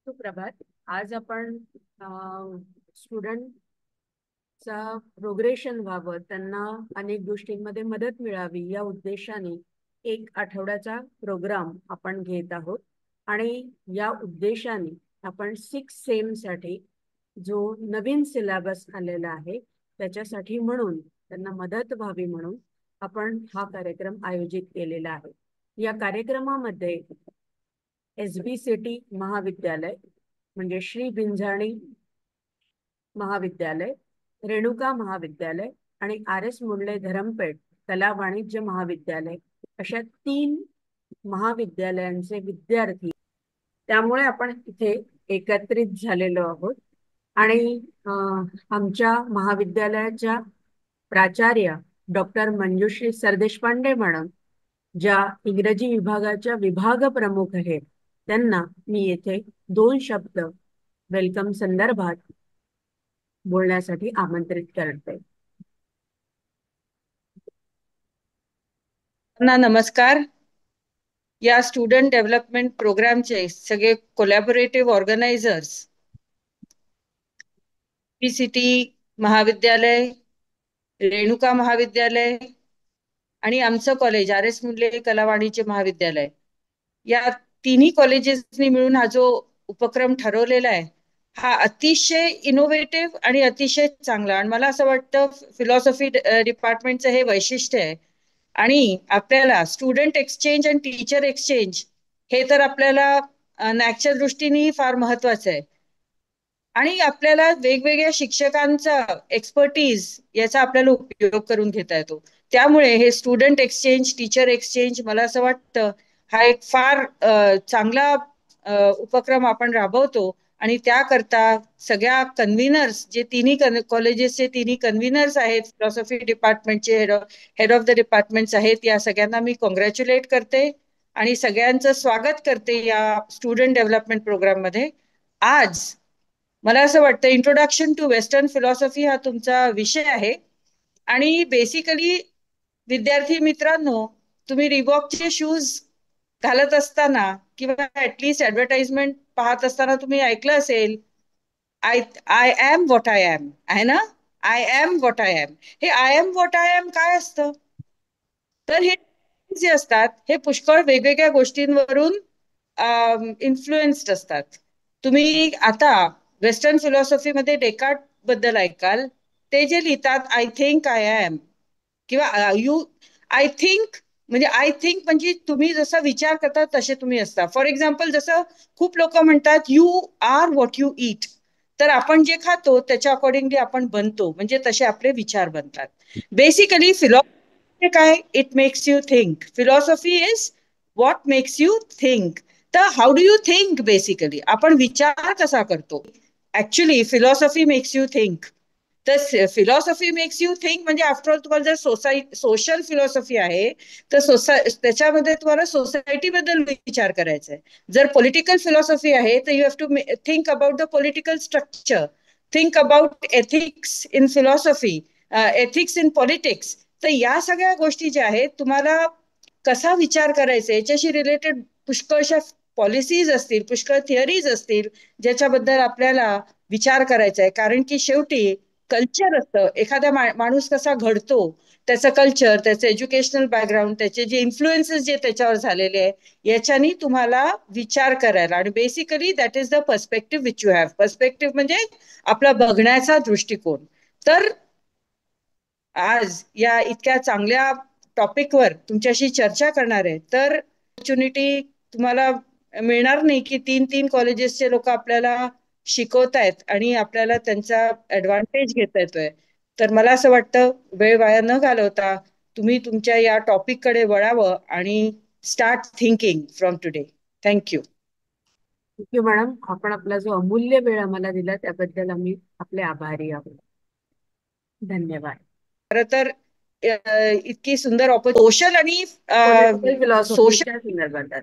सुप्रभात. आज आपण स्टुडंटचा प्रोग्रेशन व्हावं, त्यांना अनेक गोष्टींमध्ये मदत मिळावी या उद्देशाने एक आठवड्याचा प्रोग्राम आपण घेत आहोत. आणि या उद्देशाने आपण 6 सेम साठी जो नवीन सिलेबस आलेला आहे त्याच्यासाठी म्हणून त्यांना मदत व्हावी म्हणून आपण हा कार्यक्रम आयोजित केलेला आहे. या कार्यक्रमामध्ये SBCT महाविद्यालय म्हणजे श्री बिंझाणी महाविद्यालय, रेणुका महाविद्यालय आणि RS मुंडले धरमपेठ कला वाणिज्य महाविद्यालय अशा 3 महाविद्यालयांचे विद्यार्थी, त्यामुळे आपण इथे एकत्रित झालेलो आहोत. आणि आमच्या महाविद्यालयाच्या प्राचार्य डॉक्टर मंजुश्री सरदेशपांडे मॅडम, ज्या इंग्रजी विभागाच्या विभाग प्रमुख आहेत, त्यांना मी येथे 2 शब्द वेलकम संदर्भात बोलण्यासाठी आमंत्रित करते. नमस्कार. या स्टुडंट डेव्हलपमेंट प्रोग्रामचे सगळे कोलॅबोरेटिव्ह ऑर्गनायझर्स SBCT महाविद्यालय, रेणुका महाविद्यालय आणि आमचं कॉलेज RS मुंडले कला वाणिज्य महाविद्यालय, या तिन्ही कॉलेजेसनी मिळून हा जो उपक्रम ठरवलेला आहे हा अतिशय इनोव्हेटिव्ह आणि अतिशय चांगला. आणि मला असं वाटतं फिलॉसॉफी डिपार्टमेंटचं हे वैशिष्ट्य आहे. आणि आपल्याला स्टुडंट एक्सचेंज आणि टीचर एक्सचेंज हे तर आपल्याला नॅकच्या दृष्टीने फार महत्वाचं आहे. आणि आपल्याला वेगवेगळ्या शिक्षकांचा एक्सपर्टीज याचा आपल्याला उपयोग करून घेता येतो. त्यामुळे हे स्टुडंट एक्सचेंज, टीचर एक्सचेंज, मला असं वाटतं हा एक फार चांगला उपक्रम आपण राबवतो. आणि त्याकरता सगळ्या कन्व्हिनर्स, जे तिन्ही कॉलेजेसचे तिन्ही कन्व्हिनर्स आहेत, philosophy डिपार्टमेंटचे head of the departments आहेत, या सगळ्यांना मी कॉंग्रॅच्युलेट करते आणि सगळ्यांचं स्वागत करते या स्टुडंट डेव्हलपमेंट प्रोग्राम मध्ये. आज मला असं वाटतं इंट्रोडक्शन टू वेस्टर्न फिलॉसॉफी हा तुमचा विषय आहे. आणि बेसिकली विद्यार्थी मित्रांनो, तुम्ही रिबॉकचे शूज घालत असताना किंवा ऍटलीस्ट ऍडव्हर्टाइजमेंट पाहत असताना तुम्ही ऐकलं असेल, I I am what I am, आहे ना? I am what I am. हे I am what I am काय असतं? तर हे जे असतात हे पुष्कळ वेगवेगळ्या गोष्टींवरून इन्फ्लुएन्स्ड असतात. तुम्ही आता वेस्टर्न फिलॉसॉफीमध्ये डेकार्ट बद्दल ऐकाल. ते जे लिहितात आय थिंक आय एम, किंवा आय थिंक म्हणजे तुम्ही जसा विचार करता तसे तुम्ही असता. फॉर एक्झाम्पल, जसं खूप लोक म्हणतात you are what you eat, तर आपण जे खातो त्याच्या अकॉर्डिंगली आपण बनतो, म्हणजे तसे आपले विचार बनतात. बेसिकली फिलॉसॉफी काय? It makes you think. Philosophy is what makes you think. तर how do you think? Basically आपण विचार कसा करतो. Actually philosophy makes you think. तर फिलॉसॉफी मेक्स यू थिंक म्हणजे आफ्टर ऑल तुम्हाला जर सोशल फिलॉसॉफी आहे तर त्याच्यामध्ये तुम्हाला सोसायटी बद्दल विचार करायचा आहे. जर पॉलिटिकल फिलॉसॉफी आहे तर you have to think about the political structure, think about ethics in philosophy, ethics in politics. तर या सगळ्या गोष्टी ज्या आहेत, तुम्हाला कसा विचार करायचा याच्याशी रिलेटेड पुष्कळशा पॉलिसीज असतील, पुष्कळ थिअरीज असतील ज्याच्याबद्दल आपल्याला विचार करायचा आहे. कारण की शेवटी कल्चर असतं, एखादा माणूस कसा घडतो, त्याचं कल्चर, त्याचं एज्युकेशनल बॅकग्राऊंड, त्याचे जे इन्फ्लुएन्सेस जे त्याच्यावर झालेले आहे याच्यानी तुम्हाला विचार करायला. आणि basically that is the perspective which you have. Perspective म्हणजे आपला बघण्याचा दृष्टिकोन. तर आज या इतक्या चांगल्या टॉपिकवर तुमच्याशी चर्चा करणार आहे. तर ऑपॉर्च्युनिटी तुम्हाला मिळणार नाही की 3 कॉलेजेसचे लोक आपल्याला शिकवतायत आणि आपल्याला त्यांचा ऍडव्हान्टेज घेता येतोय. तर मला असं वाटतं वेळ वाया न घालवता तुम्ही तुमच्या या टॉपिककडे वळावं आणि start thinking from today. Thank you. Thank you madam. आपण आपला जो अमूल्य वेळ आम्हाला दिला त्याबद्दल आम्ही आपले आभारी आहोत. धन्यवाद. खरं तर इतकी सुंदर सोशल आणि पॉलिटिकल सोशल फिलॉसॉफीच्या संदर्भात